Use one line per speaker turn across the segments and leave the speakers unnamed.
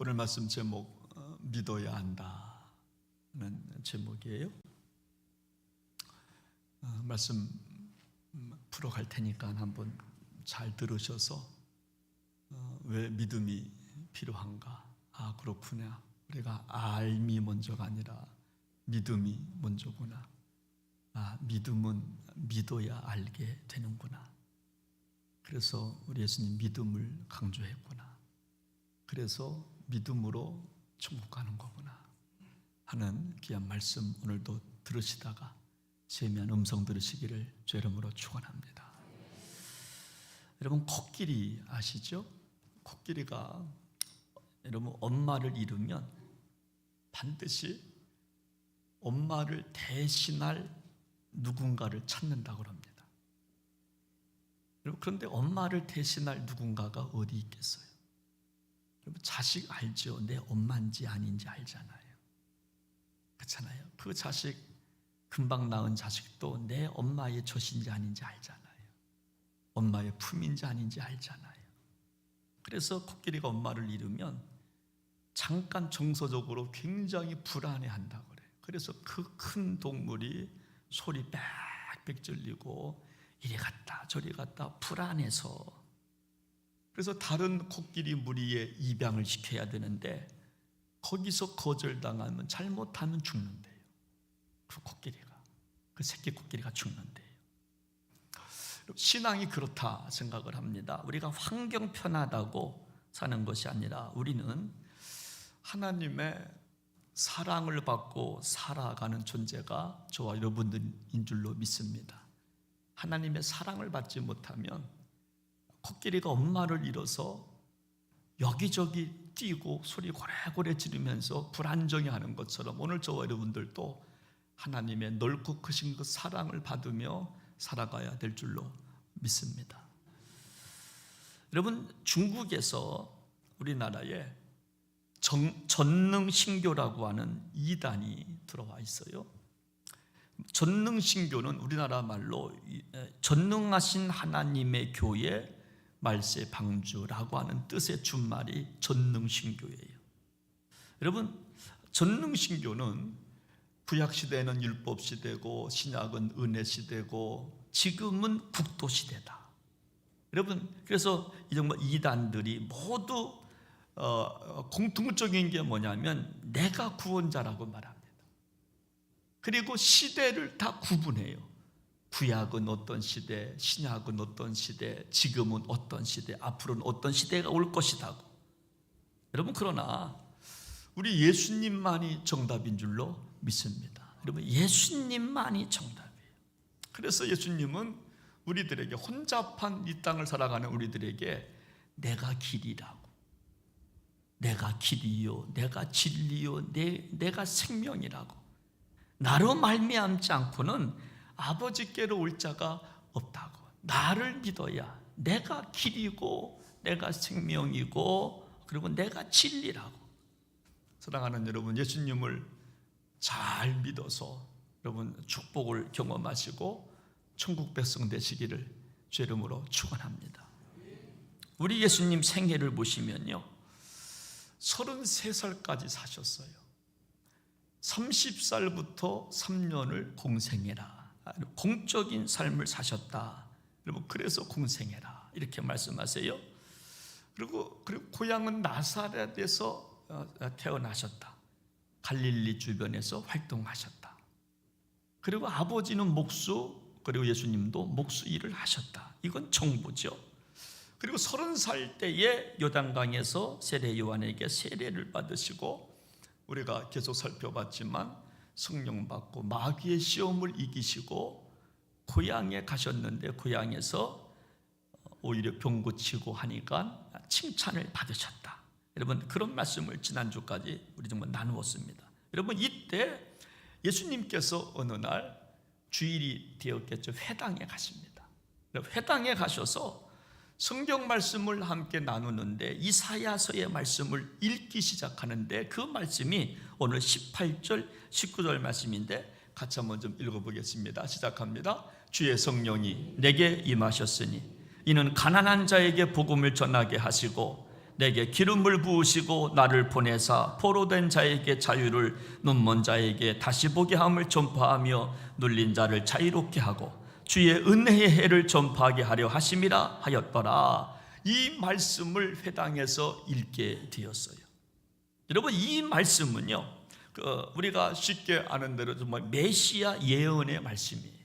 오늘 말씀 제목 믿어야 한다는 제목이에요. 말씀 풀어갈 테니까 한번 잘 들으셔서 왜 믿음이 필요한가? 그렇구나. 우리가 알미 먼저가 아니라 믿음이 먼저구나. 믿음은 믿어야 알게 되는구나. 그래서 우리 예수님 믿음을 강조했구나. 그래서 믿음으로 천국 가는 거구나 하는 귀한 말씀 오늘도 들으시다가 세미한 음성 들으시기를 주 이름으로 축원합니다. 여러분, 코끼리 아시죠? 코끼리가 여러분 엄마를 잃으면 반드시 엄마를 대신할 누군가를 찾는다고 합니다. 그런데 엄마를 대신할 누군가가 어디 있겠어요? 여러분, 자식 알죠? 내 엄마인지 아닌지 알잖아요. 그렇잖아요. 그 자식, 금방 낳은 자식도 내 엄마의 젖인지 아닌지 알잖아요. 엄마의 품인지 아닌지 알잖아요. 그래서 코끼리가 엄마를 잃으면 잠깐 정서적으로 굉장히 불안해한다고 그래요. 그래서 그 큰 동물이 소리 빽빽 질리고 이리 갔다 저리 갔다 불안해서, 그래서 다른 코끼리 무리에 입양을 시켜야 되는데 거기서 거절당하면 잘못하면 죽는데요. 그 코끼리가, 그 새끼 코끼리가 죽는데요. 신앙이 그렇다 생각을 합니다. 우리가 환경 편하다고 사는 것이 아니라 우리는 하나님의 사랑을 받고 살아가는 존재가 저와 여러분들인 줄로 믿습니다. 하나님의 사랑을 받지 못하면 코끼리가 엄마를 잃어서 여기저기 뛰고 소리 고래고래 지르면서 불안정해하는 것처럼 오늘 저와 여러분들도 하나님의 넓고 크신 그 사랑을 받으며 살아가야 될 줄로 믿습니다. 여러분, 중국에서 우리나라에 전능신교라고 하는 이단이 들어와 있어요. 전능신교는 우리나라 말로 전능하신 하나님의 교회 말세 방주라고 하는 뜻의 준말이 전능신교예요. 여러분, 전능신교는 구약시대는 율법시대고 신약은 은혜시대고 지금은 국도시대다. 여러분, 그래서 이 정도 이단들이 모두 공통적인 게 뭐냐면 내가 구원자라고 말합니다. 그리고 시대를 다 구분해요. 구약은 어떤 시대, 신약은 어떤 시대, 지금은 어떤 시대, 앞으로는 어떤 시대가 올 것이라고. 여러분, 그러나 우리 예수님만이 정답인 줄로 믿습니다. 여러분, 예수님만이 정답이에요. 그래서 예수님은 우리들에게, 혼잡한 이 땅을 살아가는 우리들에게 내가 길이라고, 내가 길이요, 내가 진리요, 내가 생명이라고, 나로 말미암지 않고는 아버지께로 올 자가 없다고. 나를 믿어야 내가 길이고 내가 생명이고 그리고 내가 진리라고. 사랑하는 여러분, 예수님을 잘 믿어서 여러분 축복을 경험하시고 천국 백성 되시기를 주 이름으로 축원합니다. 우리 예수님 생애를 보시면요, 33살까지 사셨어요. 30살부터 3년을 공생애라, 공적인 삶을 사셨다. 여러분, 그래서 공생애라 이렇게 말씀하세요. 그리고 고향은 나사렛에서 태어나셨다. 갈릴리 주변에서 활동하셨다. 그리고 아버지는 목수, 그리고 예수님도 목수 일을 하셨다. 이건 정보죠. 그리고 30살 때에 요단강에서 세례 요한에게 세례를 받으시고, 우리가 계속 살펴봤지만 성령 받고 마귀의 시험을 이기시고 고향에 가셨는데 고향에서 오히려 병 고치고 하니까 칭찬을 받으셨다. 여러분, 그런 말씀을 지난주까지 우리 정말 나누었습니다. 여러분, 이때 예수님께서 어느 날 주일이 되었겠죠. 회당에 가십니다. 회당에 가셔서 성경 말씀을 함께 나누는데 이사야서의 말씀을 읽기 시작하는데 그 말씀이 오늘 18절 19절 말씀인데 같이 한번 좀 읽어보겠습니다. 시작합니다. 주의 성령이 내게 임하셨으니 이는 가난한 자에게 복음을 전하게 하시고 내게 기름을 부으시고 나를 보내사 포로된 자에게 자유를, 눈먼 자에게 다시 보게 함을 전파하며 눌린 자를 자유롭게 하고 주의 은혜의 해를 전파하게 하려 하심이라 하였더라. 이 말씀을 회당에서 읽게 되었어요. 여러분, 이 말씀은요, 우리가 쉽게 아는 대로 정말 메시아 예언의 말씀이에요.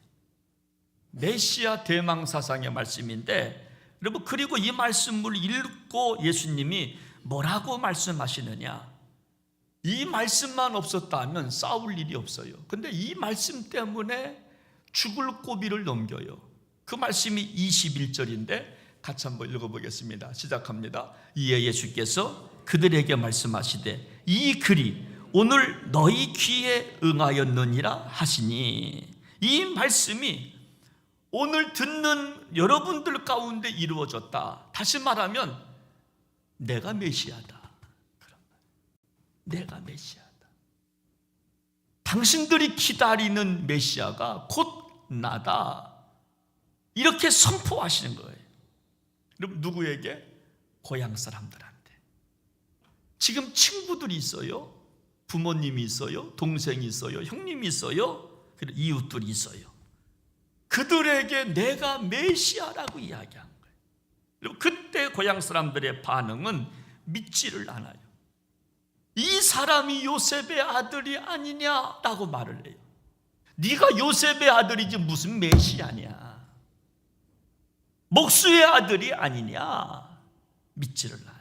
메시아 대망사상의 말씀인데, 여러분, 그리고 이 말씀을 읽고 예수님이 뭐라고 말씀하시느냐? 이 말씀만 없었다면 싸울 일이 없어요. 근데 이 말씀 때문에 죽을 고비를 넘겨요. 그 말씀이 21절인데 같이 한번 읽어보겠습니다. 시작합니다. 이에 예수께서 그들에게 말씀하시되 이 글이 오늘 너희 귀에 응하였느니라 하시니, 이 말씀이 오늘 듣는 여러분들 가운데 이루어졌다. 다시 말하면 내가 메시아다. 내가 메시아다. 당신들이 기다리는 메시아가 곧 나다. 이렇게 선포하시는 거예요. 여러분, 누구에게? 고향 사람들한테. 지금 친구들이 있어요. 부모님이 있어요. 동생이 있어요. 형님이 있어요. 그리고 이웃들이 있어요. 그들에게 내가 메시아라고 이야기한 거예요. 그리고 그때 고향 사람들의 반응은 믿지를 않아요. 이 사람이 요셉의 아들이 아니냐라고 말을 해요. 네가 요셉의 아들이지 무슨 메시아냐, 목수의 아들이 아니냐, 믿지를 않아요.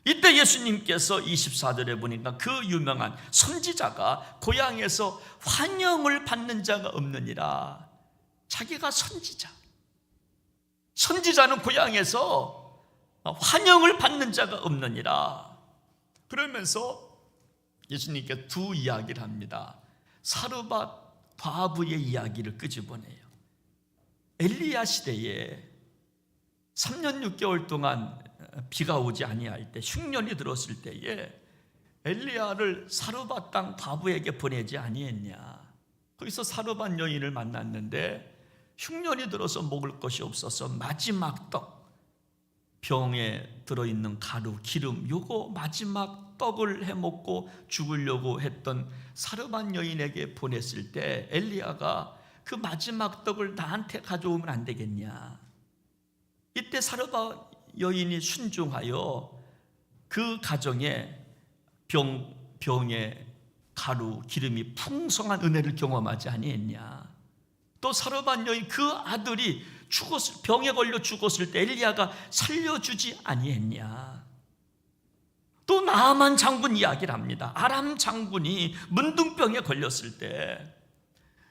이때 예수님께서 24절에 보니까 그 유명한 선지자가 고향에서 환영을 받는 자가 없느니라. 자기가 선지자는 고향에서 환영을 받는 자가 없느니라. 그러면서 예수님께 두 이야기를 합니다. 사르밧 과부의 이야기를 끄집어내요. 엘리야 시대에 3년 6개월 동안 비가 오지 아니할 때, 흉년이 들었을 때에 엘리야를 사르밧 땅 과부에게 보내지 아니했냐. 거기서 사르밧 여인을 만났는데 흉년이 들어서 먹을 것이 없어서 마지막 떡, 병에 들어있는 가루, 기름, 요거 마지막 떡을 해먹고 죽으려고 했던 사르밧 여인에게 보냈을 때 엘리야가 그 마지막 떡을 나한테 가져오면 안 되겠냐. 이때 사르밧 여인이 순종하여 그 가정에 병에 가루, 기름이 풍성한 은혜를 경험하지 아니했냐. 또 사르밧 여인 그 아들이 병에 걸려 죽었을 때 엘리야가 살려주지 아니했냐. 또 나아만 장군 이야기를 합니다. 아람 장군이 문둥병에 걸렸을 때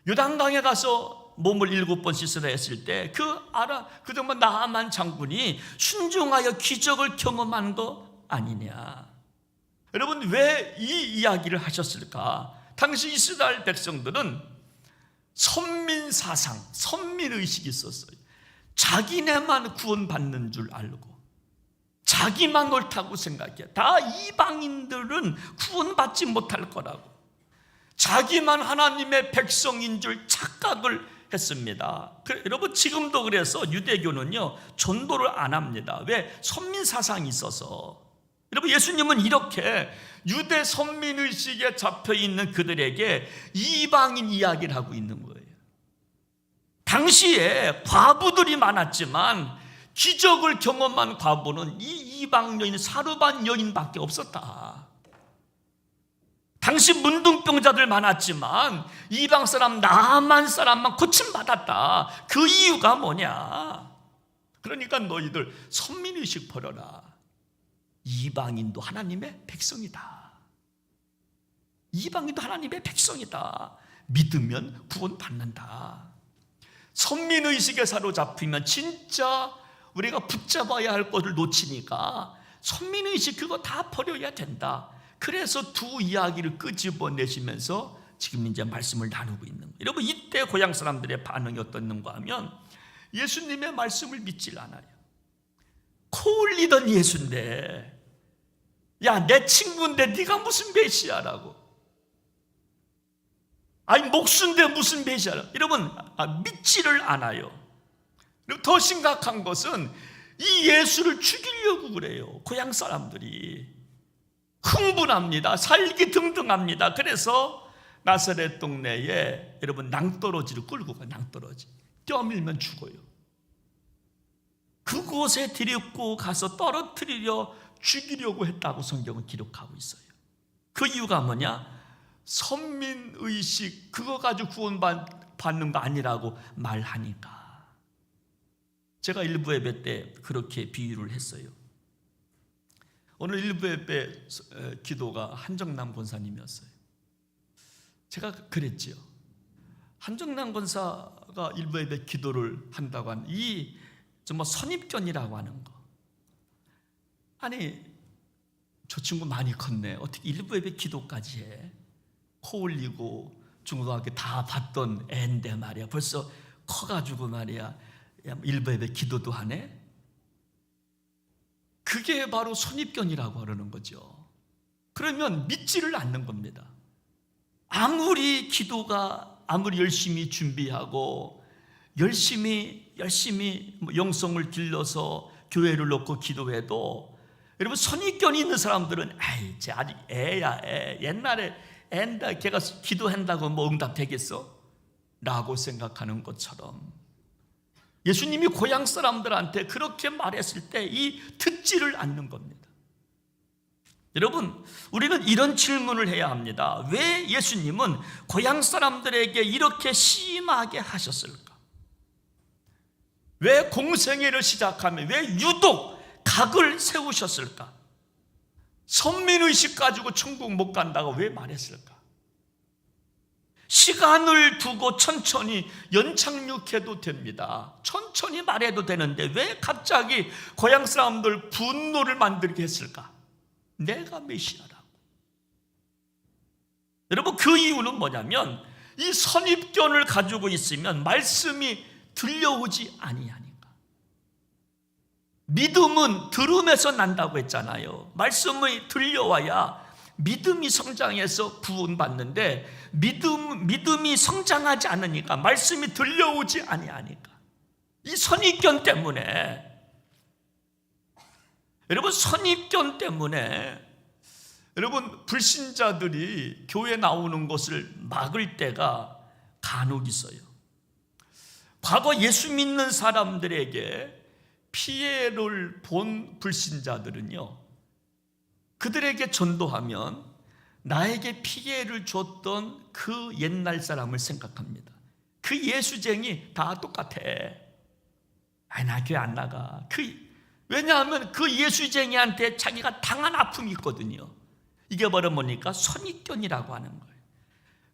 요단강에 가서 몸을 7번 씻으라 했을 때 그 정말 나아만 장군이 순종하여 기적을 경험한 거 아니냐. 여러분, 왜 이 이야기를 하셨을까? 당시 이스라엘 백성들은 선민사상, 선민의식이 있었어요. 자기네만 구원받는 줄 알고 자기만 옳다고 생각해. 다 이방인들은 구원받지 못할 거라고, 자기만 하나님의 백성인 줄 착각을 했습니다. 여러분, 지금도 그래서 유대교는요 전도를 안 합니다. 왜? 선민사상이 있어서. 여러분, 예수님은 이렇게 유대 선민의식에 잡혀있는 그들에게 이방인 이야기를 하고 있는 거예요. 당시에 과부들이 많았지만 기적을 경험한 과부는 이 이방 여인 사르밧 여인밖에 없었다. 당시 문둥병자들 많았지만 이방 사람 나만 사람만 고침받았다. 그 이유가 뭐냐? 그러니까 너희들 선민의식 버려라. 이방인도 하나님의 백성이다. 이방인도 하나님의 백성이다. 믿으면 구원받는다. 선민의식에 사로잡히면 진짜 우리가 붙잡아야 할 것을 놓치니까 선민의식 그거 다 버려야 된다. 그래서 두 이야기를 끄집어내시면서 지금 이제 말씀을 나누고 있는 거예요. 여러분, 이때 고향 사람들의 반응이 어떻는가 하면 예수님의 말씀을 믿질 않아요. 코 올리던 예수인데, 야, 내 친구인데 네가 무슨 메시아라고. 아니, 목수인데 무슨 메시아라고. 여러분, 믿지를 않아요. 그리고 더 심각한 것은 이 예수를 죽이려고 그래요. 고향 사람들이 흥분합니다. 살기 등등합니다. 그래서 나사렛 동네에 여러분 낭떠러지를 끌고 가요. 낭떠러지 뛰어밀면 죽어요. 그곳에 데리고 가서 떨어뜨리려 죽이려고 했다고 성경은 기록하고 있어요. 그 이유가 뭐냐? 선민의식 그거 가지고 구원받는 거 아니라고 말하니까. 제가 일부 예배 때 그렇게 비유를 했어요. 오늘 일부 예배 기도가 한정남 권사님이었어요. 제가 그랬지요. 한정남 권사가 일부 예배 기도를 한다고 하는 이 정말 선입견이라고 하는 거. 아니 저 친구 많이 컸네. 어떻게 일부 예배 기도까지 해? 코 올리고 중고등학교 다 봤던 애인데 말이야. 벌써 커가지고 말이야. 일부 예배 기도도 하네. 그게 바로 선입견이라고 하는 거죠. 그러면 믿지를 않는 겁니다. 아무리 기도가 아무리 열심히 준비하고 열심히 영성을 길러서 교회를 놓고 기도해도 여러분 선입견이 있는 사람들은 아이 쟤 아직 애야 애 옛날에 애인다 걔가 기도한다고 뭐 응답되겠어? 라고 생각하는 것처럼 예수님이 고향 사람들한테 그렇게 말했을 때 이 듣지를 않는 겁니다. 여러분 우리는 이런 질문을 해야 합니다. 왜 예수님은 고향 사람들에게 이렇게 심하게 하셨을까? 왜 공생애를 시작하면 왜 유독 각을 세우셨을까? 선민의식 가지고 천국 못 간다고 왜 말했을까? 시간을 두고 천천히 연착륙해도 됩니다. 천천히 말해도 되는데 왜 갑자기 고향 사람들 분노를 만들게 했을까? 내가 메시아라고. 여러분 그 이유는 뭐냐면 이 선입견을 가지고 있으면 말씀이 들려오지 아니하니까. 믿음은 들음에서 난다고 했잖아요. 말씀이 들려와야 믿음이 성장해서 구원받는데 믿음이 성장하지 않으니까 말씀이 들려오지 아니하니까 이 선입견 때문에 여러분 선입견 때문에 여러분 불신자들이 교회 나오는 것을 막을 때가 간혹 있어요. 과거 예수 믿는 사람들에게 피해를 본 불신자들은요 그들에게 전도하면 나에게 피해를 줬던 그 옛날 사람을 생각합니다. 그 예수쟁이 다 똑같아. 나 교회 안 나가. 왜냐하면 그 예수쟁이한테 자기가 당한 아픔이 있거든요. 이게 바로 뭡니까? 선입견이라고 하는 거예요.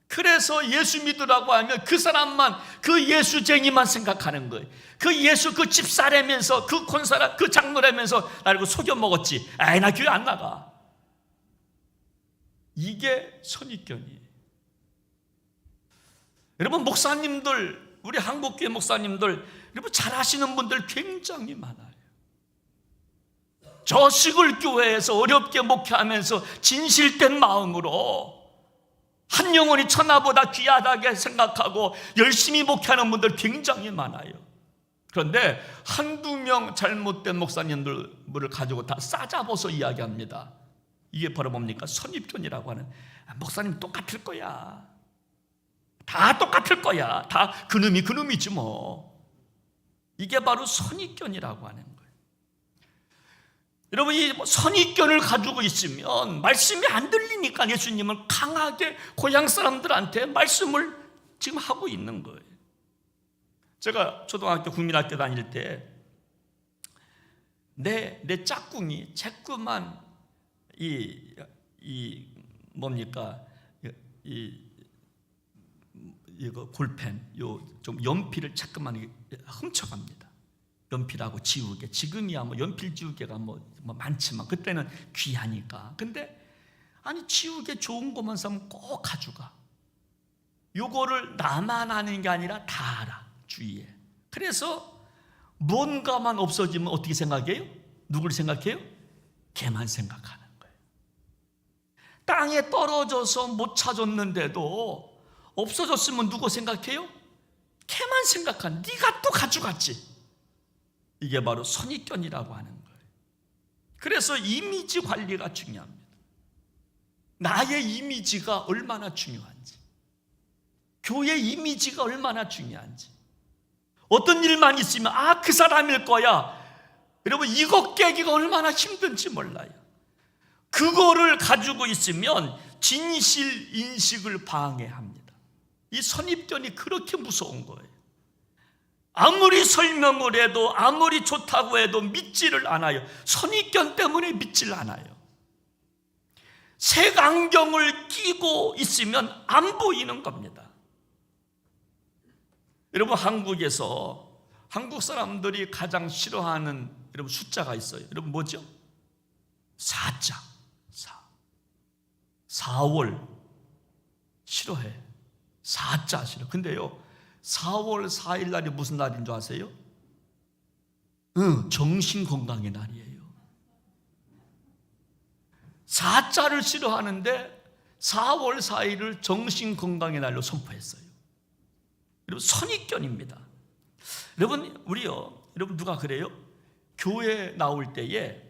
그래서 예수 믿으라고 하면 그 사람만 그 예수쟁이만 생각하는 거예요. 그 예수 그 집사라면서 그 권사라 그 장로라면서 나를 속여 먹었지. 나 교회 안 나가. 이게 선입견이에요. 여러분 목사님들 우리 한국교회 목사님들 여러분 잘하시는 분들 굉장히 많아요. 저 시골 교회에서 어렵게 목회하면서 진실된 마음으로 한 영혼이 천하보다 귀하다게 생각하고 열심히 목회하는 분들 굉장히 많아요. 그런데 한두 명 잘못된 목사님들을 가지고 다 싸잡아서 이야기합니다. 이게 바로 뭡니까? 선입견이라고 하는. 목사님 똑같을 거야. 다 똑같을 거야. 다 그놈이지 뭐. 이게 바로 선입견이라고 하는 거예요. 여러분 이 선입견을 가지고 있으면 말씀이 안 들리니까 예수님은 강하게 고향 사람들한테 말씀을 지금 하고 있는 거예요. 제가 초등학교 국민학교 다닐 때 내 짝꿍이 자꾸만 이거 볼펜 좀 연필을 자꾸만 훔쳐갑니다. 연필하고 지우개. 지금이야 뭐 연필 지우개가 뭐 많지만 그때는 귀하니까. 근데 아니 지우개 좋은 것만 사면 꼭 가져가. 요거를 나만 아는 게 아니라 다 알아 주위에. 그래서 뭔가만 없어지면 어떻게 생각해요? 누굴 생각해요? 걔만 생각하는 거예요. 땅에 떨어져서 못 찾았는데도 없어졌으면 누구 생각해요? 걔만 생각하는. 네가 또 가져갔지. 이게 바로 선입견이라고 하는 거예요. 그래서 이미지 관리가 중요합니다. 나의 이미지가 얼마나 중요한지, 교회 이미지가 얼마나 중요한지, 어떤 일만 있으면 그 사람일 거야. 여러분, 이거 깨기가 얼마나 힘든지 몰라요. 그거를 가지고 있으면 진실 인식을 방해합니다. 이 선입견이 그렇게 무서운 거예요. 아무리 설명을 해도, 아무리 좋다고 해도 믿지를 않아요. 선입견 때문에 믿지를 않아요. 색안경을 끼고 있으면 안 보이는 겁니다. 여러분, 한국에서 한국 사람들이 가장 싫어하는 여러분 숫자가 있어요. 여러분 뭐죠? 4자. 4월 싫어해. 4자 싫어. 근데요, 4월 4일 날이 무슨 날인 줄 아세요? 정신건강의 날이에요. 4자를 싫어하는데 4월 4일을 정신건강의 날로 선포했어요. 여러분, 선입견입니다. 여러분, 여러분 누가 그래요? 교회 나올 때에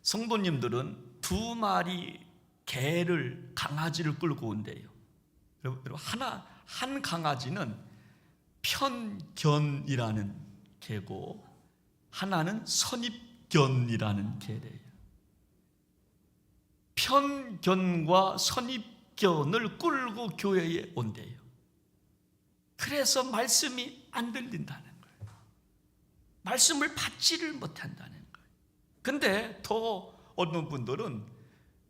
성도님들은 2마리 개를, 강아지를 끌고 온대요. 여러분, 한 강아지는 편견이라는 개고 하나는 선입견이라는 개래요. 편견과 선입견을 끌고 교회에 온대요. 그래서 말씀이 안 들린다는 거예요. 말씀을 받지를 못한다는 거예요. 근데 더 어떤 분들은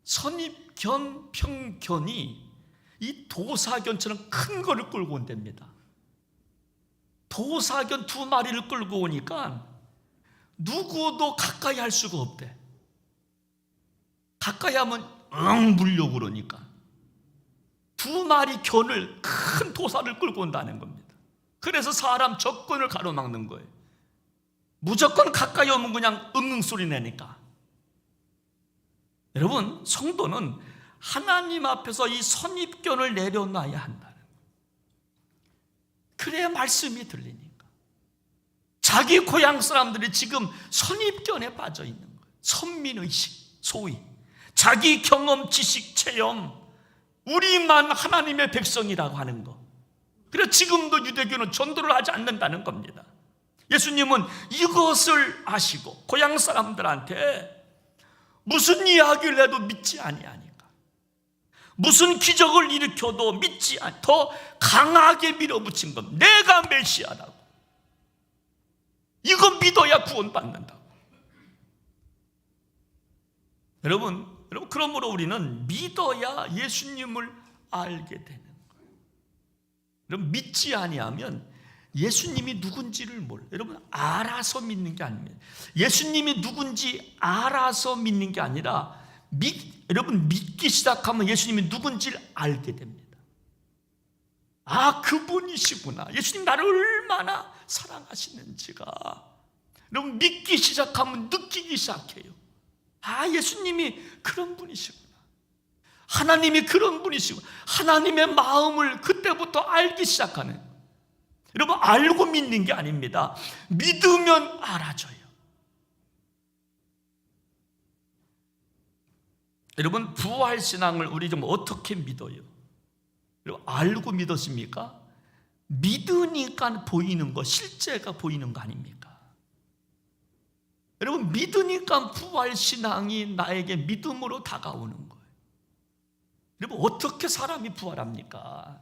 선입견, 편견이 이 도사견처럼 큰 거를 끌고 온답니다. 도사견 2마리를 끌고 오니까 누구도 가까이 할 수가 없대. 가까이 하면 물려고 그러니까 2마리 견을, 큰 도사를 끌고 온다는 겁니다. 그래서 사람 접근을 가로막는 거예요. 무조건 가까이 오면 그냥 소리 내니까. 여러분, 성도는 하나님 앞에서 이 선입견을 내려놔야 한다는 거예요. 그래야 말씀이 들리니까. 자기 고향 사람들이 지금 선입견에 빠져 있는 거예요. 선민의식, 소위 자기 경험, 지식, 체험, 우리만 하나님의 백성이라고 하는 거. 그래서 지금도 유대교는 전도를 하지 않는다는 겁니다. 예수님은 이것을 아시고 고향 사람들한테 무슨 이야기를 해도 믿지 아니하니까, 무슨 기적을 일으켜도 더 강하게 밀어붙인 것. 내가 메시아라고. 이거 믿어야 구원받는다고. 여러분, 그러므로 우리는 믿어야 예수님을 알게 되는 거예요. 여러분, 믿지 아니하면 예수님이 누군지를 몰라요. 여러분, 알아서 믿는 게 아닙니다. 예수님이 누군지 알아서 믿는 게 아니라 여러분, 믿기 시작하면 예수님이 누군지를 알게 됩니다. 그분이시구나. 예수님 나를 얼마나 사랑하시는지가 여러분 믿기 시작하면 느끼기 시작해요. 예수님이 그런 분이시구나. 하나님이 그런 분이시구나. 하나님의 마음을 그때부터 알기 시작하는. 여러분, 알고 믿는 게 아닙니다. 믿으면 알아져요. 여러분, 부활신앙을 우리 좀 어떻게 믿어요? 여러분, 알고 믿었습니까? 믿으니까 보이는 거, 실제가 보이는 거 아닙니까? 여러분, 믿으니까 부활신앙이 나에게 믿음으로 다가오는 거예요. 여러분, 어떻게 사람이 부활합니까?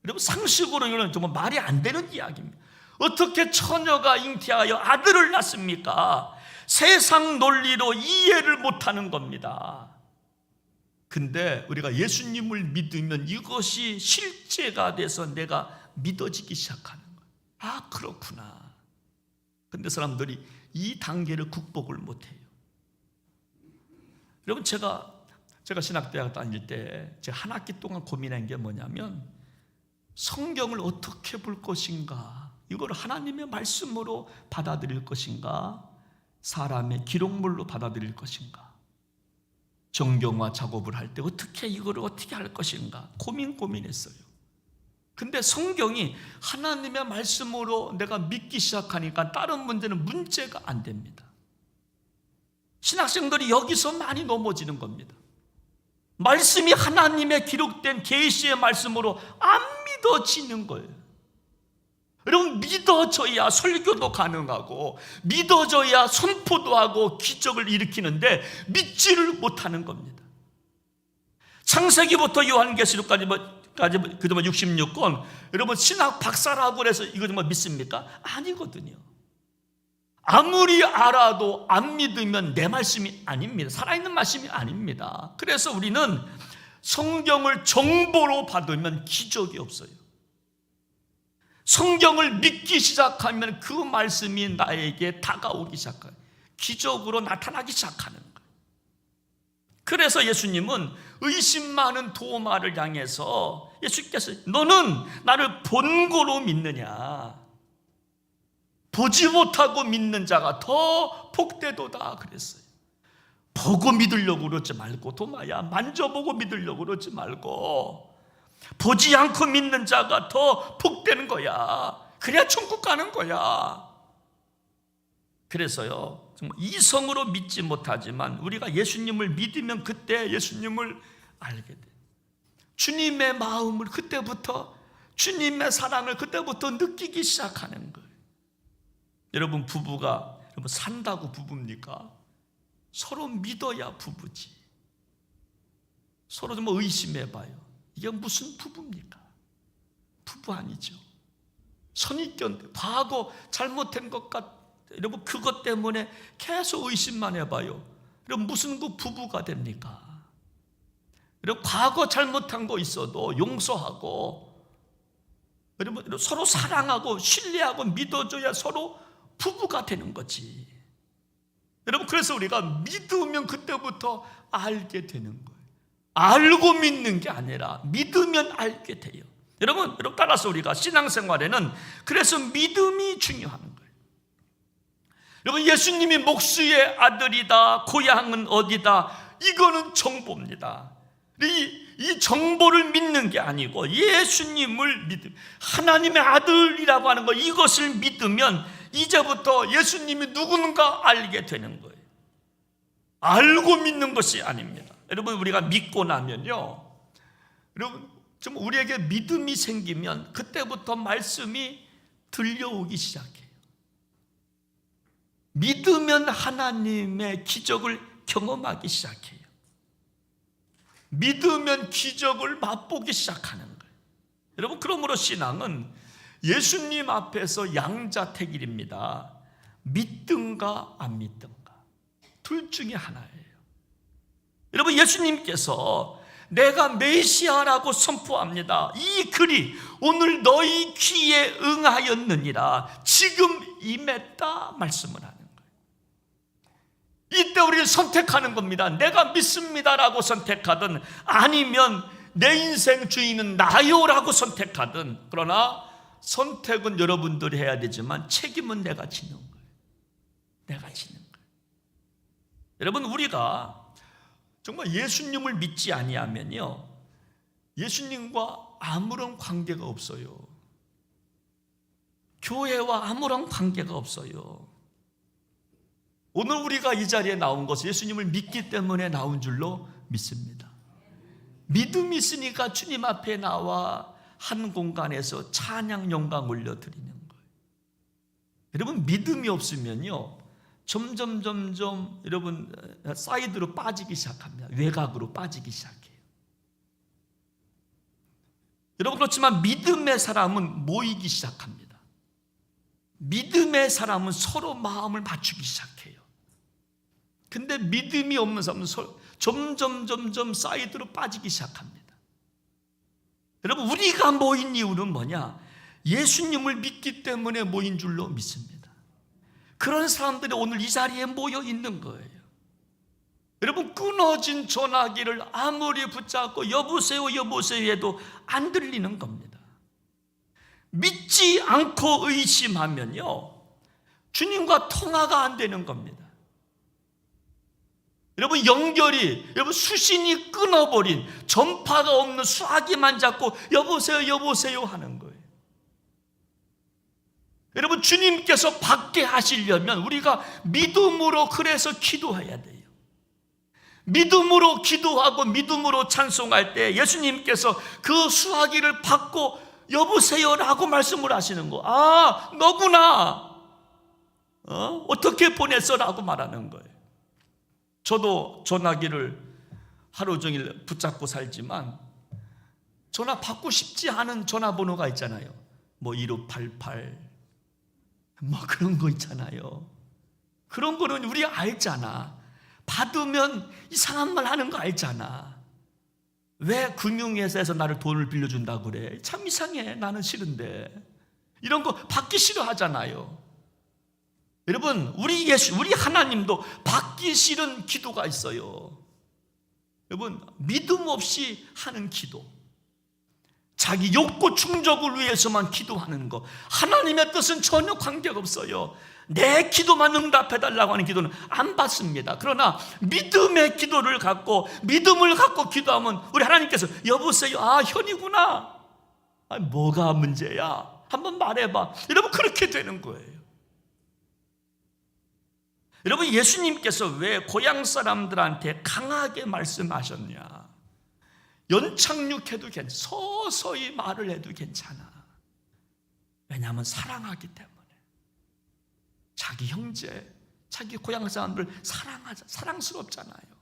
여러분, 상식으로는 정말 말이 안 되는 이야기입니다. 어떻게 처녀가 잉태하여 아들을 낳습니까? 세상 논리로 이해를 못하는 겁니다. 근데 우리가 예수님을 믿으면 이것이 실제가 돼서 내가 믿어지기 시작하는 거예요. 그렇구나. 근데 사람들이 이 단계를 극복을 못해요. 여러분, 제가 신학대학 다닐 때 제가 한 학기 동안 고민한 게 뭐냐면, 성경을 어떻게 볼 것인가, 이걸 하나님의 말씀으로 받아들일 것인가, 사람의 기록물로 받아들일 것인가, 정경화 작업을 할 때 이거를 어떻게 할 것인가 고민했어요. 근데 성경이 하나님의 말씀으로 내가 믿기 시작하니까 다른 문제는 문제가 안 됩니다. 신학생들이 여기서 많이 넘어지는 겁니다. 말씀이 하나님의 기록된 계시의 말씀으로 안 믿어지는 거예요. 여러분, 믿어져야 설교도 가능하고 믿어져야 선포도 하고 기적을 일으키는데 믿지를 못하는 겁니다. 창세기부터 요한계시록까지 그동안 66권, 여러분 신학 박사라고 해서 이거 정말 믿습니까? 아니거든요. 아무리 알아도 안 믿으면 내 말씀이 아닙니다. 살아있는 말씀이 아닙니다. 그래서 우리는 성경을 정보로 받으면 기적이 없어요. 성경을 믿기 시작하면 그 말씀이 나에게 다가오기 시작해요. 기적으로 나타나기 시작하는 거예요. 그래서 예수님은 의심 많은 도마를 향해서 예수께서 너는 나를 본고로 믿느냐? 보지 못하고 믿는 자가 더 복되도다 그랬어요. 보고 믿으려고 그러지 말고, 도마야, 만져보고 믿으려고 그러지 말고 보지 않고 믿는 자가 더 복되는 거야. 그래야 천국 가는 거야. 그래서요, 정말 이성으로 믿지 못하지만 우리가 예수님을 믿으면 그때 예수님을 알게 돼. 주님의 마음을 그때부터, 주님의 사랑을 그때부터 느끼기 시작하는 거예요. 여러분, 부부가 여러분 산다고 부부입니까? 서로 믿어야 부부지. 서로 좀 의심해봐요. 이게 무슨 부부입니까? 부부 아니죠. 선입견, 과거 잘못된 것 여러분 그것 때문에 계속 의심만 해봐요. 여러분 무슨 그 부부가 됩니까? 여러분 과거 잘못한 거 있어도 용서하고, 여러분 서로 사랑하고 신뢰하고 믿어줘야 서로 부부가 되는 거지. 여러분 그래서 우리가 믿으면 그때부터 알게 되는 거예요. 알고 믿는 게 아니라 믿으면 알게 돼요. 여러분 따라서 우리가 신앙생활에는 그래서 믿음이 중요한 거예요. 여러분 예수님이 목수의 아들이다, 고향은 어디다, 이거는 정보입니다. 이 정보를 믿는 게 아니고 예수님을 하나님의 아들이라고 하는 거, 이것을 믿으면 이제부터 예수님이 누군가 알게 되는 거예요. 알고 믿는 것이 아닙니다. 여러분 우리가 믿고 나면요, 여러분 좀 우리에게 믿음이 생기면 그때부터 말씀이 들려오기 시작해요. 믿으면 하나님의 기적을 경험하기 시작해요. 믿으면 기적을 맛보기 시작하는 거예요. 여러분 그러므로 신앙은 예수님 앞에서 양자택일입니다. 믿든가 안 믿든가 둘 중에 하나예요. 여러분 예수님께서 내가 메시아라고 선포합니다. 이 글이 오늘 너희 귀에 응하였느니라, 지금 임했다 말씀을 하는 거예요. 이때 우리는 선택하는 겁니다. 내가 믿습니다라고 선택하든 아니면 내 인생 주인은 나요라고 선택하든, 그러나 선택은 여러분들이 해야 되지만 책임은 내가 지는 거예요. 내가 지는 거예요. 여러분 우리가 정말 예수님을 믿지 아니하면요, 예수님과 아무런 관계가 없어요. 교회와 아무런 관계가 없어요. 오늘 우리가 이 자리에 나온 것은 예수님을 믿기 때문에 나온 줄로 믿습니다. 믿음이 있으니까 주님 앞에 나와 한 공간에서 찬양 영광 올려드리는 거예요. 여러분 믿음이 없으면요 점점 여러분 사이드로 빠지기 시작합니다. 외곽으로 빠지기 시작해요. 여러분 그렇지만 믿음의 사람은 모이기 시작합니다. 믿음의 사람은 서로 마음을 맞추기 시작해요. 근데 믿음이 없는 사람은 점점 사이드로 빠지기 시작합니다. 여러분 우리가 모인 이유는 뭐냐? 예수님을 믿기 때문에 모인 줄로 믿습니다. 그런 사람들이 오늘 이 자리에 모여 있는 거예요. 여러분 끊어진 전화기를 아무리 붙잡고 여보세요 해도 안 들리는 겁니다. 믿지 않고 의심하면요 주님과 통화가 안 되는 겁니다. 여러분 연결이, 여러분 수신이 끊어버린, 전파가 없는 수화기만 잡고 여보세요 여보세요 하는 거예요. 여러분 주님께서 받게 하시려면 우리가 믿음으로 그래서 기도해야 돼요. 믿음으로 기도하고 믿음으로 찬송할 때 예수님께서 그 수화기를 받고 여보세요라고 말씀을 하시는 거. 아, 너구나. 어떻게 보냈어? 라고 말하는 거예요. 저도 전화기를 하루 종일 붙잡고 살지만 전화 받고 싶지 않은 전화번호가 있잖아요. 뭐 1588 뭐 그런 거 있잖아요. 그런 거는 우리가 알잖아. 받으면 이상한 말 하는 거 알잖아. 왜 금융회사에서 나를 돈을 빌려준다고 그래? 참 이상해. 나는 싫은데. 이런 거 받기 싫어하잖아요. 여러분 우리 하나님도 받기 싫은 기도가 있어요. 여러분 믿음 없이 하는 기도, 자기 욕구 충족을 위해서만 기도하는 거, 하나님의 뜻은 전혀 관계가 없어요. 내 기도만 응답해달라고 하는 기도는 안 받습니다. 그러나 믿음의 기도를 갖고 믿음을 갖고 기도하면 우리 하나님께서 여보세요, 아 현이구나, 아, 뭐가 문제야, 한번 말해봐. 여러분 그렇게 되는 거예요. 여러분 예수님께서 왜 고향 사람들한테 강하게 말씀하셨냐? 연착륙해도 괜찮아, 서서히 말을 해도 괜찮아. 왜냐하면 사랑하기 때문에. 자기 형제, 자기 고향 사람들 사랑스럽잖아요.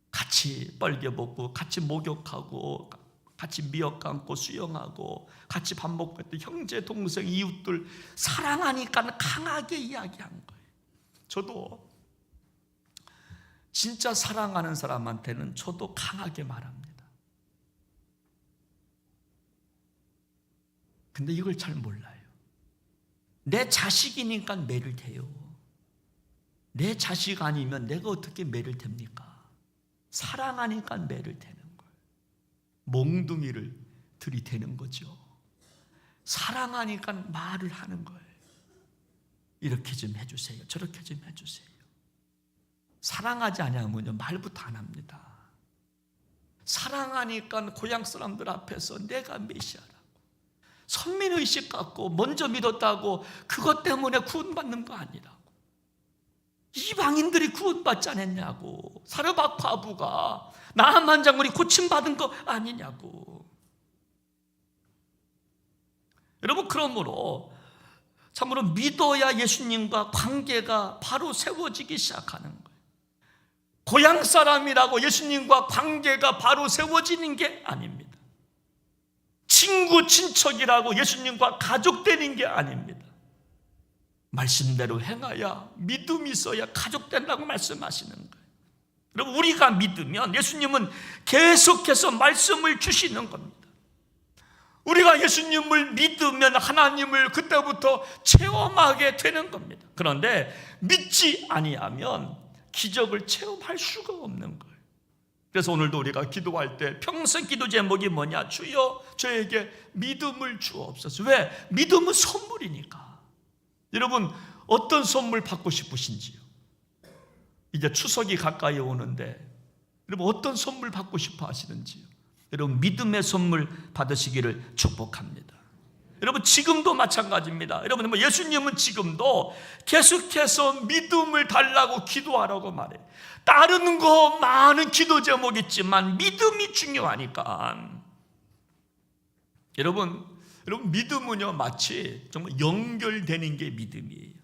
같이 뻘개 먹고, 같이 목욕하고, 같이 미역 감고 수영하고, 같이 밥 먹고 했던 형제, 동생, 이웃들 사랑하니까 강하게 이야기한 거예요. 저도 진짜 사랑하는 사람한테는 저도 강하게 말합니다. 근데 이걸 잘 몰라요. 내 자식이니까 매를 대요. 내 자식 아니면 내가 어떻게 매를 댑니까? 사랑하니까 매를 대는 거예요. 몽둥이를 들이대는 거죠. 사랑하니까 말을 하는 거예요. 이렇게 좀 해주세요, 저렇게 좀 해주세요. 사랑하지 않으면요 말부터 안 합니다. 사랑하니까 고향 사람들 앞에서 내가 메시아라고, 선민의식 갖고 먼저 믿었다고 그것 때문에 구원받는 거 아니라고, 이방인들이 구원받지 않았냐고, 사르밧 과부가 나아만 장군이 고침받은 거 아니냐고. 여러분 그러므로 참으로 믿어야 예수님과 관계가 바로 세워지기 시작하는 거예요. 고향 사람이라고 예수님과 관계가 바로 세워지는 게 아닙니다. 친구, 친척이라고 예수님과 가족 되는 게 아닙니다. 말씀대로 행하야, 믿음이 있어야 가족 된다고 말씀하시는 거예요. 여러분 우리가 믿으면 예수님은 계속해서 말씀을 주시는 겁니다. 우리가 예수님을 믿으면 하나님을 그때부터 체험하게 되는 겁니다. 그런데 믿지 아니하면 기적을 체험할 수가 없는 거예요. 그래서 오늘도 우리가 기도할 때 평생 기도 제목이 뭐냐? 주여 저에게 믿음을 주옵소서. 왜? 믿음은 선물이니까. 여러분 어떤 선물 받고 싶으신지요? 이제 추석이 가까이 오는데 여러분 어떤 선물 받고 싶어 하시는지요? 여러분 믿음의 선물 받으시기를 축복합니다. 여러분 지금도 마찬가지입니다. 여러분 뭐 예수님은 지금도 계속해서 믿음을 달라고 기도하라고 말해요. 다른 거 많은 기도 제목 있지만 믿음이 중요하니까. 여러분 믿음은요 마치 정말 연결되는 게 믿음이에요.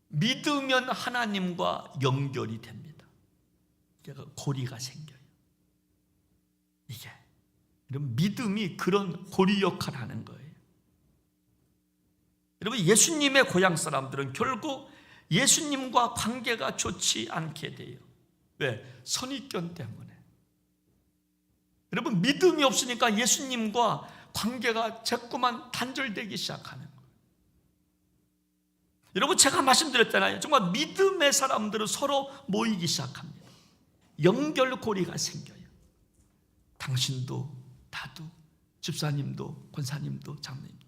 믿으면 하나님과 연결이 됩니다. 그러니까 고리가 생겨요. 이게 여러분 믿음이 그런 고리 역할을 하는 거예요. 여러분 예수님의 고향 사람들은 결국 예수님과 관계가 좋지 않게 돼요. 왜? 선입견 때문에. 여러분 믿음이 없으니까 예수님과 관계가 자꾸만 단절되기 시작하는 거예요. 여러분 제가 말씀드렸잖아요. 정말 믿음의 사람들은 서로 모이기 시작합니다. 연결고리가 생겨요. 당신도 나도 집사님도 권사님도 장로님.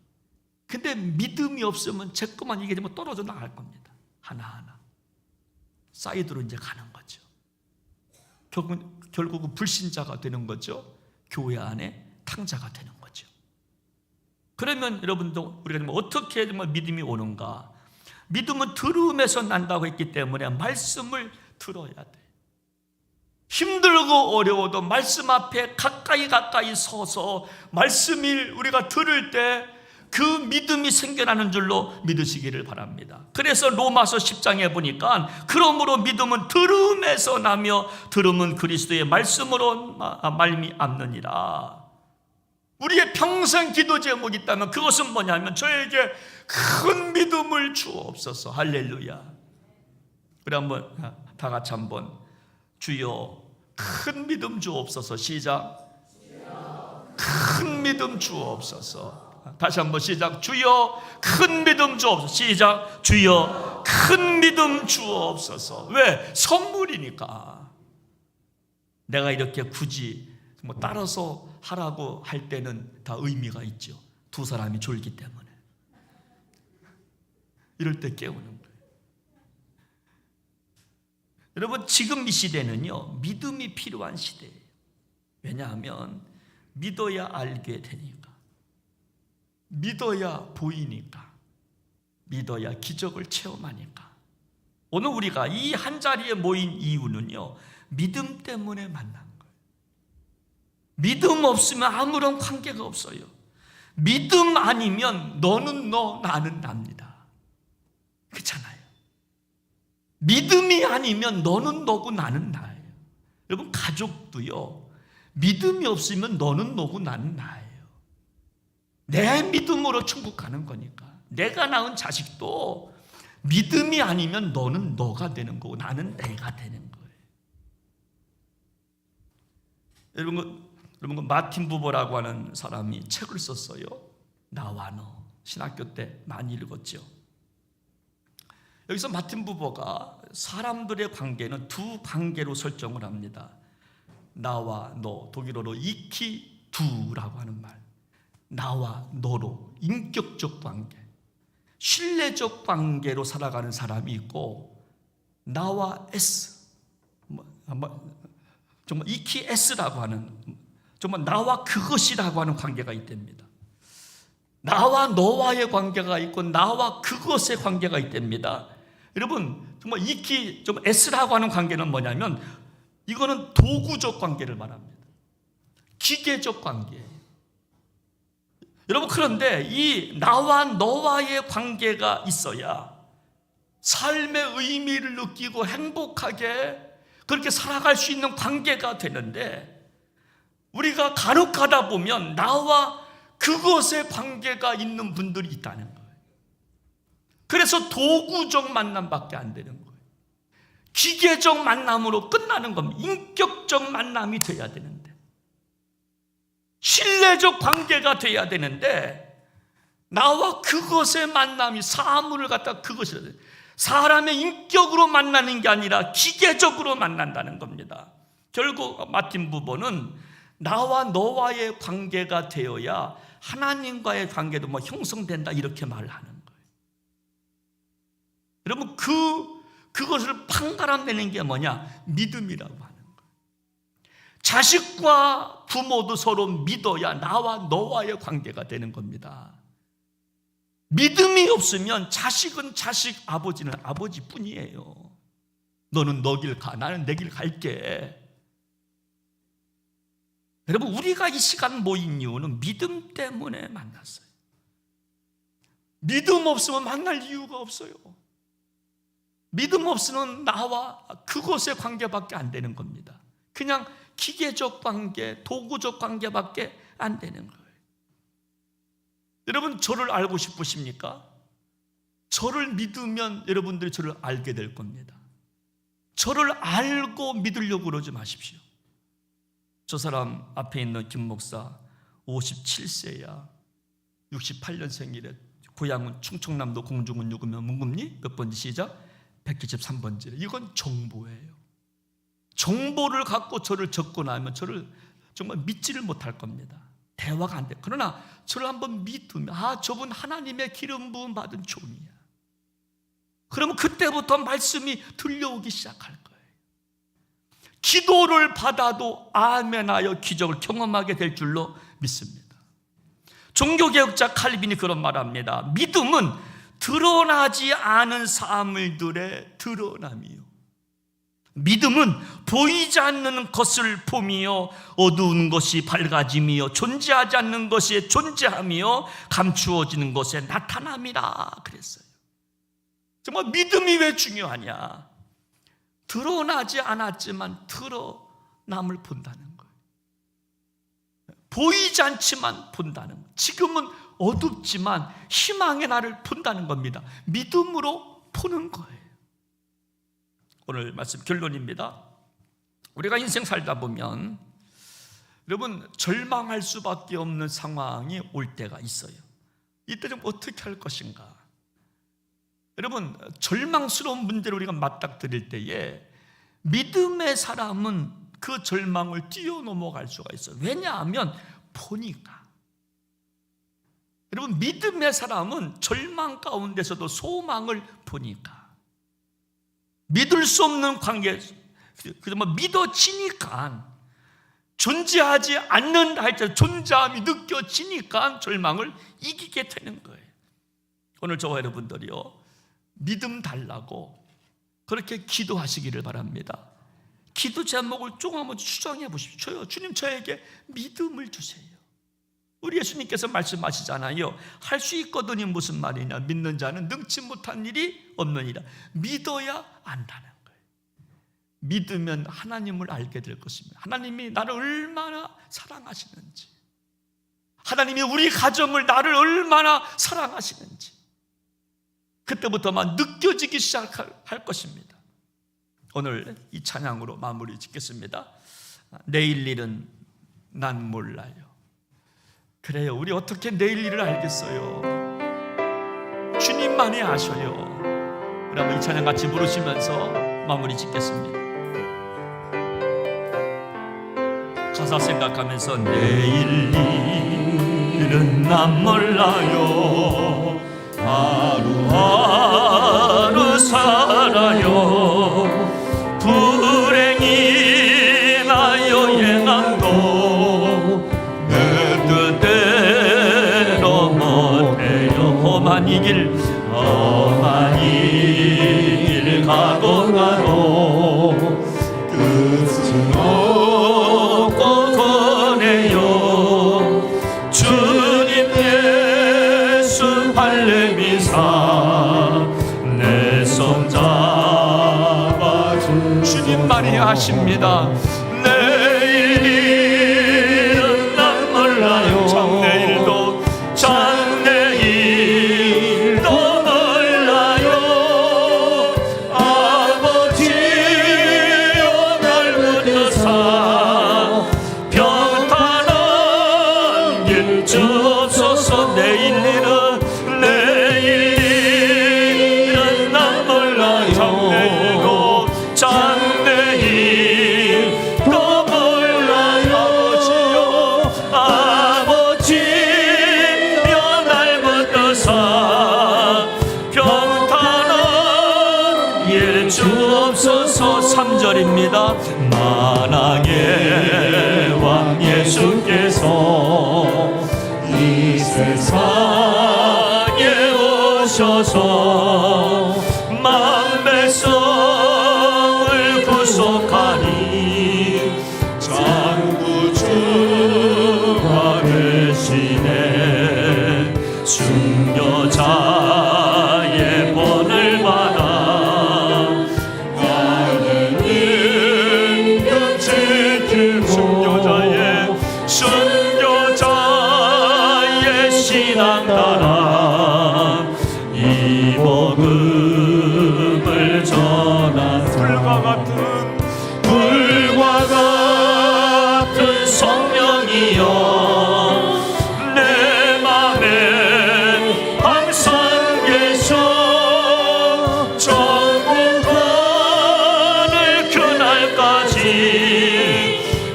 근데 믿음이 없으면 자꾸만 이게 뭐 떨어져 나갈 겁니다. 하나하나. 사이드로 이제 가는 거죠. 결국은 불신자가 되는 거죠. 교회 안에 탕자가 되는 거죠. 그러면 여러분도 우리가 어떻게 정말 믿음이 오는가? 믿음은 들음에서 난다고 했기 때문에 말씀을 들어야 돼. 힘들고 어려워도 말씀 앞에 가까이 서서 말씀을 우리가 들을 때 그 믿음이 생겨나는 줄로 믿으시기를 바랍니다. 그래서 로마서 10장에 보니까 그러므로 믿음은 들음에서 나며 들음은 그리스도의 말씀으로 말미암느니라. 우리의 평생 기도 제목이 있다면 그것은 뭐냐면 저에게 큰 믿음을 주옵소서. 할렐루야. 우리 한번 다 같이 한번 주여 큰 믿음 주옵소서. 시작. 큰 믿음 주옵소서. 다시 한번 시작. 주여 큰 믿음 주옵소서. 시작. 주여 큰 믿음 주옵소서. 왜? 선물이니까. 내가 이렇게 굳이 따라서 하라고 할 때는 다 의미가 있죠. 두 사람이 졸기 때문에. 이럴 때 깨우는 거예요. 여러분, 지금 이 시대는요, 믿음이 필요한 시대예요. 왜냐하면 믿어야 알게 되니까, 믿어야 보이니까, 믿어야 기적을 체험하니까. 오늘 우리가 이 한 자리에 모인 이유는요, 믿음 때문에 만난 거예요. 믿음 없으면 아무런 관계가 없어요. 믿음 아니면 너는 너, 나는 납니다. 그렇잖아요. 믿음이 아니면 너는 너고 나는 나예요. 여러분, 가족도요, 믿음이 없으면 너는 너고 나는 나예요. 내 믿음으로 천국 가는 거니까. 내가 낳은 자식도 믿음이 아니면 너는 너가 되는 거고 나는 내가 되는 거예요. 여러분, 마틴 부버라고 하는 사람이 책을 썼어요. 나와 너. 신학교 때 많이 읽었죠. 여기서 마틴 부버가 사람들의 관계는 두 관계로 설정을 합니다. 나와 너, 독일어로 이키 두라고 하는 말. 나와 너로 인격적 관계, 신뢰적 관계로 살아가는 사람이 있고, 나와 S, 정말 이키 S라고 하는, 정말 나와 그것이라고 하는 관계가 있답니다. 나와 너와의 관계가 있고 나와 그것의 관계가 있답니다. 여러분, 정말 이키 좀 S라고 하는 관계는 뭐냐면 이거는 도구적 관계를 말합니다. 기계적 관계예요. 여러분, 그런데 이 나와 너와의 관계가 있어야 삶의 의미를 느끼고 행복하게 그렇게 살아갈 수 있는 관계가 되는데, 우리가 간혹 가다 보면 나와 그것의 관계가 있는 분들이 있다는 거예요. 그래서 도구적 만남밖에 안 되는 거예요. 기계적 만남으로 끝나는 겁니다. 인격적 만남이 돼야 되는데, 신뢰적 관계가 돼야 되는데, 나와 그것의 만남이 사물을 갖다 그것이라 돼요. 사람의 인격으로 만나는 게 아니라 기계적으로 만난다는 겁니다. 결국 마틴 부버는 나와 너와의 관계가 되어야 하나님과의 관계도 형성된다 이렇게 말을 하는 거예요. 여러분, 그것을 판가름내는 게 뭐냐? 믿음이라고 하는 거예요. 자식과 부모도 서로 믿어야 나와 너와의 관계가 되는 겁니다. 믿음이 없으면 자식은 자식, 아버지는 아버지뿐이에요. 너는 너 길 가, 나는 내 길 갈게. 여러분, 우리가 이 시간 모인 이유는 믿음 때문에 만났어요. 믿음 없으면 만날 이유가 없어요. 믿음 없으면 나와 그것의 관계밖에 안 되는 겁니다. 그냥 기계적 관계, 도구적 관계밖에 안 되는 거예요. 여러분, 저를 알고 싶으십니까? 저를 믿으면 여러분들이 저를 알게 될 겁니다. 저를 알고 믿으려고 그러지 마십시오. 저 사람 앞에 있는 김 목사 57세야. 68년생이래. 고향은 충청남도 공중은 누구면 문금리? 몇 번지 시작? 123번지래. 이건 정보예요. 정보를 갖고 저를 접근하면 저를 정말 믿지를 못할 겁니다. 대화가 안 돼. 그러나 저를 한번 믿으면, 아, 저분 하나님의 기름 부음 받은 종이야. 그러면 그때부터 말씀이 들려오기 시작할 거예요. 기도를 받아도 아멘하여 기적을 경험하게 될 줄로 믿습니다. 종교개혁자 칼빈이 그런 말합니다. 믿음은 드러나지 않은 사물들의 드러남이요, 믿음은 보이지 않는 것을 보며 어두운 것이 밝아짐이요, 존재하지 않는 것이 존재함이요, 감추어지는 것에 나타남이라 그랬어요. 정말 믿음이 왜 중요하냐? 드러나지 않았지만 드러남을 본다는 거예요. 보이지 않지만 본다는 거예요. 지금은 어둡지만 희망의 날을 본다는 겁니다. 믿음으로 보는 거예요. 오늘 말씀 결론입니다. 우리가 인생 살다 보면 여러분 절망할 수밖에 없는 상황이 올 때가 있어요. 이때 좀 어떻게 할 것인가? 여러분 절망스러운 문제를 우리가 맞닥뜨릴 때에 믿음의 사람은 그 절망을 뛰어넘어갈 수가 있어요. 왜냐하면 보니까. 여러분 믿음의 사람은 절망 가운데서도 소망을 보니까, 믿을 수 없는 관계, 믿어지니까, 존재하지 않는다 할지라도 존재함이 느껴지니까 절망을 이기게 되는 거예요. 오늘 저와 여러분들이요, 믿음 달라고 그렇게 기도하시기를 바랍니다. 기도 제목을 조금 한번 추정해 보십시오. 주님, 저에게 믿음을 주세요. 우리 예수님께서 말씀하시잖아요. 할 수 있거든이 무슨 말이냐? 믿는 자는 능치 못한 일이 없느니라. 믿어야 안다는 거예요. 믿으면 하나님을 알게 될 것입니다. 하나님이 나를 얼마나 사랑하시는지, 하나님이 우리 가정을 나를 얼마나 사랑하시는지 그때부터만 느껴지기 시작할 것입니다. 오늘 이 찬양으로 마무리 짓겠습니다. 내일 일은 난 몰라요. 그래요, 우리 어떻게 내일 일을 알겠어요? 주님만이 아셔요. 우리 한번 이 찬양 같이 부르시면서 마무리 짓겠습니다. 가사 생각하면서 내일 일은 난 몰라요. 하루하루 살아요. 불행이나 여행함도 내 뜻대로 못해요. 험한 이 길 가고 가도 끝은 없고 거네요. 주님 예수 발레미사 내 손 잡아주. 주님만이 아십니다. 내일은 난 몰라요. 장내일도 몰라요. 아버지여 날 붙드사 평탄한 길 주옵소서. 내일 일은 난 몰라요. 장내일도 몰라요. 아버지여 날 붙드사 평탄한 길 주옵소서. 3절입니다. 만왕의 왕 예수께서 이 세상에 오셔서 만백성을 구속하니 장구주가 되시네. 순교자의 본을 받아 나는 은근히 지키고 순교자의 신앙 따라 이 복음을 전한 불과 같은 성령이여 내 맘에 항상 계셔. 천국 가는 그날까지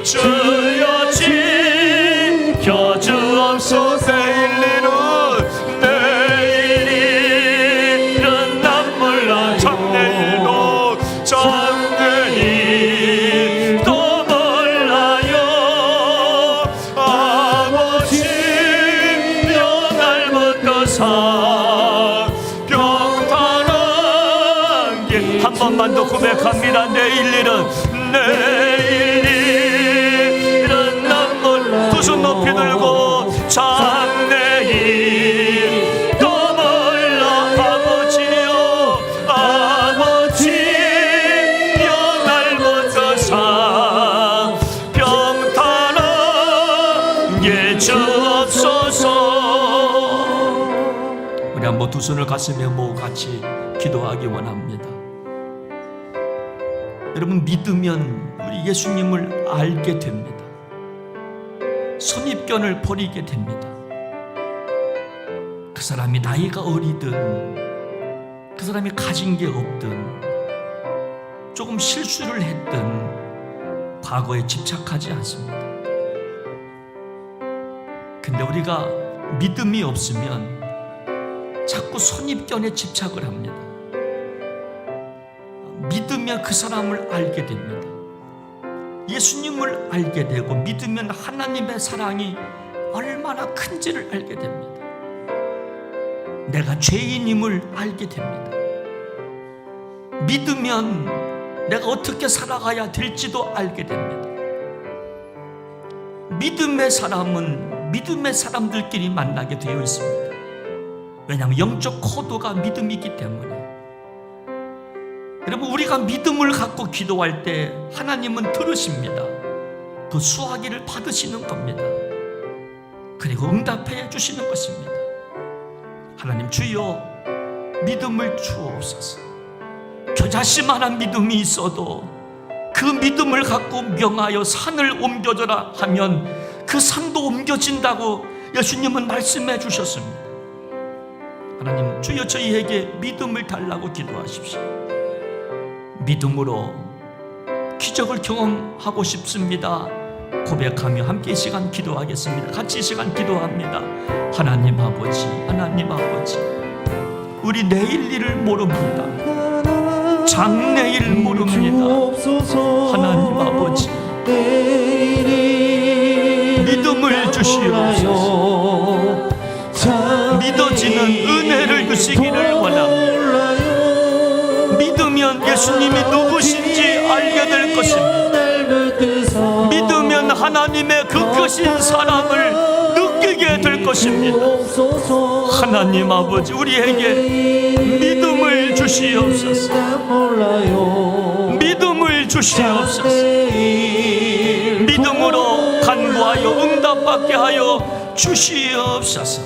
주 번만 더 고백합니다. 내일 일은 남을 두 손 높이 들고 장래일 또 몰라. 아버지여 아버지여 날 붙드사 평탄하게 주옵소서. 우리 한번 두 손을 가슴에 모으고 같이 기도하기 원합니다. 여러분, 믿으면 우리 예수님을 알게 됩니다. 선입견을 버리게 됩니다. 그 사람이 나이가 어리든 그 사람이 가진 게 없든 조금 실수를 했든 과거에 집착하지 않습니다. 근데 우리가 믿음이 없으면 자꾸 선입견에 집착을 합니다. 믿으면 그 사람을 알게 됩니다. 예수님을 알게 되고 믿으면 하나님의 사랑이 얼마나 큰지를 알게 됩니다. 내가 죄인임을 알게 됩니다. 믿으면 내가 어떻게 살아가야 될지도 알게 됩니다. 믿음의 사람은 믿음의 사람들끼리 만나게 되어 있습니다. 왜냐하면 영적 코드가 믿음이기 때문에. 여러분, 우리가 믿음을 갖고 기도할 때 하나님은 들으십니다. 그 수화기를 받으시는 겁니다. 그리고 응답해 주시는 것입니다. 하나님, 주여 믿음을 주옵소서. 겨자씨만한 믿음이 있어도 그 믿음을 갖고 명하여 산을 옮겨줘라 하면 그 산도 옮겨진다고 예수님은 말씀해 주셨습니다. 하나님, 주여 저희에게 믿음을 달라고 기도하십시오. 믿음으로 기적을 경험하고 싶습니다. 고백하며 함께 이 시간 기도하겠습니다. 같이 이 시간 기도합니다. 하나님 아버지, 하나님 아버지, 우리 내일 일을 모릅니다. 장래일 모릅니다. 하나님 아버지, 믿음을 주시옵소서. 믿어지는 은혜를 주시기를 원합니다. 믿으면 예수님이 누구신지 알게 될 것입니다. 믿으면 하나님의 그 크신 사랑을 느끼게 될 것입니다. 하나님 아버지, 우리에게 믿음을 주시옵소서. 믿음을 주시옵소서. 믿음으로 간구하여 응답받게 하여 주시옵소서.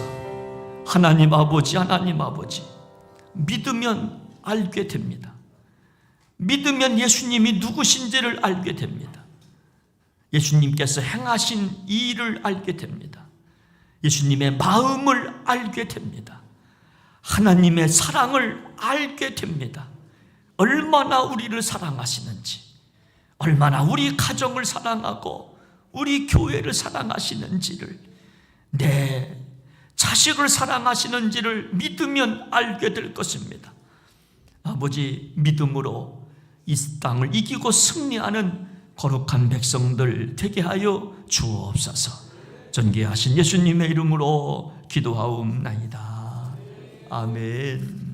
하나님 아버지, 하나님 아버지, 믿으면 알게 됩니다. 믿으면 예수님이 누구신지를 알게 됩니다. 예수님께서 행하신 이 일을 알게 됩니다. 예수님의 마음을 알게 됩니다. 하나님의 사랑을 알게 됩니다. 얼마나 우리를 사랑하시는지, 얼마나 우리 가정을 사랑하고 우리 교회를 사랑하시는지를, 내 자식을 사랑하시는지를 믿으면 알게 될 것입니다. 아버지, 믿음으로 이 땅을 이기고 승리하는 거룩한 백성들 되게 하여 주옵소서. 존귀하신 예수님의 이름으로 기도하옵나이다. 아멘.